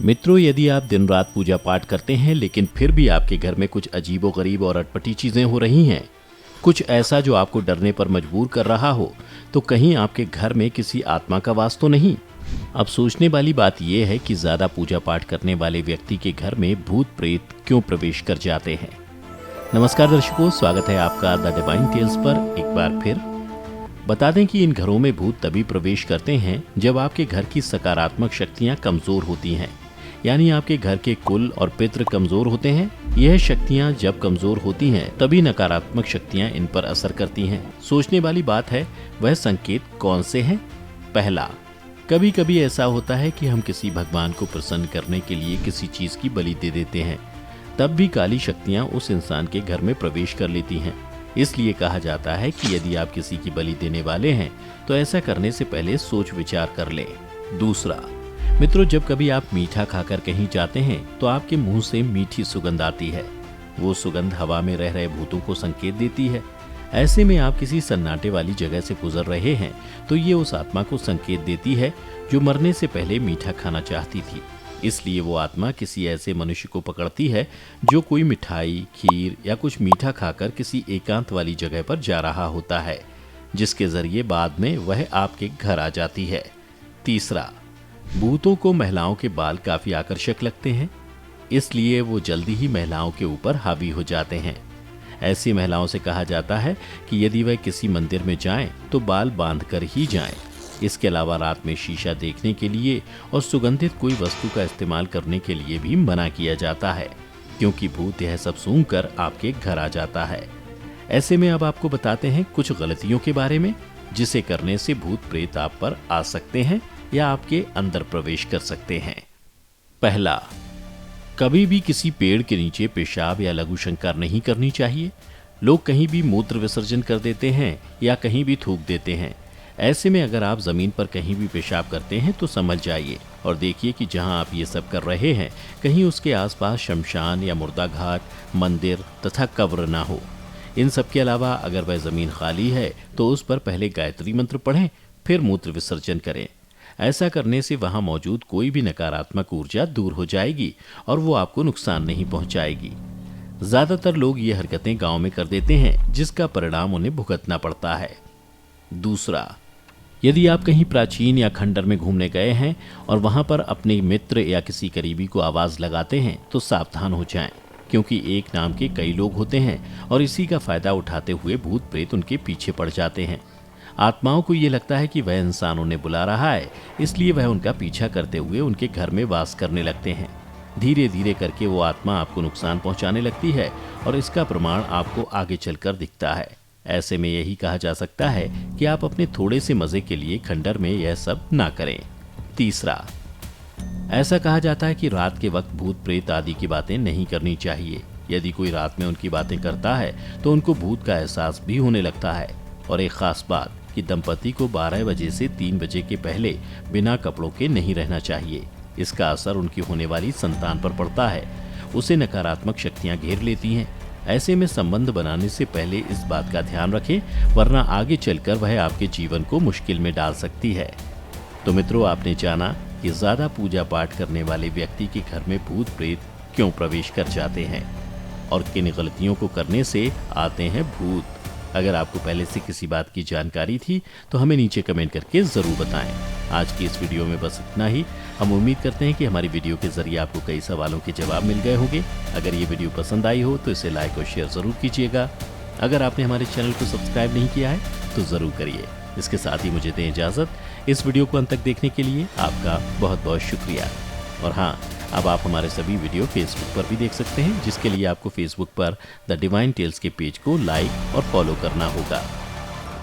मित्रों, यदि आप दिन रात पूजा पाठ करते हैं लेकिन फिर भी आपके घर में कुछ अजीबोगरीब और अटपटी चीजें हो रही हैं, कुछ ऐसा जो आपको डरने पर मजबूर कर रहा हो, तो कहीं आपके घर में किसी आत्मा का वास तो नहीं। अब सोचने वाली बात यह है कि ज्यादा पूजा पाठ करने वाले व्यक्ति के घर में भूत प्रेत क्यों प्रवेश कर जाते हैं। नमस्कार दर्शकों, स्वागत है आपका द डिवाइन टेल्स पर एक बार फिर। बता दें कि इन घरों में भूत तभी प्रवेश करते हैं जब आपके घर की सकारात्मक शक्तियां कमजोर होती हैं, यानी आपके घर के कुल और पितृ कमजोर होते हैं। यह शक्तियां जब कमजोर होती हैं तभी नकारात्मक शक्तियां इन पर असर करती हैं। सोचने वाली बात है, वह संकेत कौन से हैं? पहला, कभी कभी ऐसा होता है कि हम किसी भगवान को प्रसन्न करने के लिए किसी चीज की बलि दे देते हैं, तब भी काली शक्तियां उस इंसान के घर में प्रवेश कर लेती हैं। इसलिए कहा जाता है कि यदि आप किसी की बलि देने वाले हैं तो ऐसा करने से पहले सोच विचार कर लें। दूसरा, मित्रों, जब कभी आप मीठा खाकर कहीं जाते हैं तो आपके मुंह से मीठी सुगंध आती है। वो सुगंध हवा में रह रहे भूतों को संकेत देती है। ऐसे में आप किसी सन्नाटे वाली जगह से गुजर रहे हैं तो ये उस आत्मा को संकेत देती है जो मरने से पहले मीठा खाना चाहती थी। इसलिए वो आत्मा किसी ऐसे मनुष्य को पकड़ती है जो कोई मिठाई, खीर या कुछ मीठा खाकर किसी एकांत वाली जगह पर जा रहा होता है, जिसके जरिए बाद में वह आपके घर आ जाती है। तीसरा, भूतों को महिलाओं के बाल काफी आकर्षक लगते हैं, इसलिए वो जल्दी ही महिलाओं के ऊपर हावी हो जाते हैं। ऐसी महिलाओं से कहा जाता है कि यदि वह किसी मंदिर में जाएं तो बाल बांधकर ही जाएं। इसके अलावा रात में शीशा देखने के लिए और सुगंधित कोई वस्तु का इस्तेमाल करने के लिए भी मना किया जाता है, क्योंकि भूत यह सब सूंघकर आपके घर आ जाता है। ऐसे में अब आपको बताते हैं कुछ गलतियों के बारे में, जिसे करने से भूत प्रेत आप पर आ सकते हैं या आपके अंदर प्रवेश कर सकते हैं। पहला, कभी भी किसी पेड़ के नीचे पेशाब या लघु शंका नहीं करनी चाहिए। लोग कहीं भी मूत्र विसर्जन कर देते हैं या कहीं भी थूक देते हैं। ऐसे में अगर आप जमीन पर कहीं भी पेशाब करते हैं तो समझ जाइए और देखिए कि जहां आप ये सब कर रहे हैं कहीं उसके आसपास शमशान या मुर्दा घाट, मंदिर तथा कब्र ना हो। इन सब के अलावा अगर वह जमीन खाली है तो उस पर पहले गायत्री मंत्र पढ़ें, फिर मूत्र विसर्जन करें। ऐसा करने से वहां मौजूद कोई भी नकारात्मक ऊर्जा दूर हो जाएगी और वो आपको नुकसान नहीं पहुंचाएगी। ज्यादातर लोग ये हरकतें गांव में कर देते हैं, जिसका परिणाम उन्हें भुगतना पड़ता है। दूसरा, यदि आप कहीं प्राचीन या खंडर में घूमने गए हैं और वहां पर अपने मित्र या किसी करीबी को आवाज लगाते हैं तो सावधान हो जाएं, क्योंकि एक नाम के कई लोग होते हैं और इसी का फायदा उठाते हुए भूत प्रेत उनके पीछे पड़ जाते हैं। आत्माओं को ये लगता है कि वह इंसान उन्हें बुला रहा है, इसलिए वह उनका पीछा करते हुए उनके घर में वास करने लगते हैं। धीरे धीरे करके वो आत्मा आपको नुकसान पहुंचाने लगती है और इसका प्रमाण आपको आगे चलकर दिखता है। ऐसे में यही कहा जा सकता है कि आप अपने थोड़े से मजे के लिए खंडर में यह सब ना करें। तीसरा, ऐसा कहा जाता है कि रात के वक्त भूत प्रेत आदि की बातें नहीं करनी चाहिए। यदि कोई रात में उनकी बातें करता है तो उनको भूत का एहसास भी होने लगता है। और एक खास बात कि दंपति को 12 बजे से 3 बजे के पहले बिना कपड़ों के नहीं रहना चाहिए। इसका असर उनकी होने वाली संतान पर पड़ता है। उसे नकारात्मक शक्तियां घेर लेती हैं। ऐसे में संबंध बनाने से पहले इस बात का ध्यान रखें, वरना आगे चलकर वह आपके जीवन को मुश्किल में डाल सकती है। तो मित्रों, आपने जाना कि ज्यादा पूजा पाठ करने वाले व्यक्ति के घर में भूत प्रेत क्यों प्रवेश कर जाते हैं और किन गलतियों को करने से आते हैं भूत। अगर आपको पहले से किसी बात की जानकारी थी तो हमें नीचे कमेंट करके जरूर बताएं। आज की इस वीडियो में बस इतना ही। हम उम्मीद करते हैं कि हमारी वीडियो के जरिए आपको कई सवालों के जवाब मिल गए होंगे। अगर ये वीडियो पसंद आई हो तो इसे लाइक और शेयर जरूर कीजिएगा। अगर आपने हमारे चैनल को सब्सक्राइब नहीं किया है तो जरूर करिए। इसके साथ ही मुझे दें इजाजत। इस वीडियो को अंत तक देखने के लिए आपका बहुत बहुत शुक्रिया। और हाँ, अब आप हमारे सभी वीडियो फेसबुक पर भी देख सकते हैं, जिसके लिए आपको फेसबुक पर द डिवाइन टेल्स के पेज को लाइक और फॉलो करना होगा।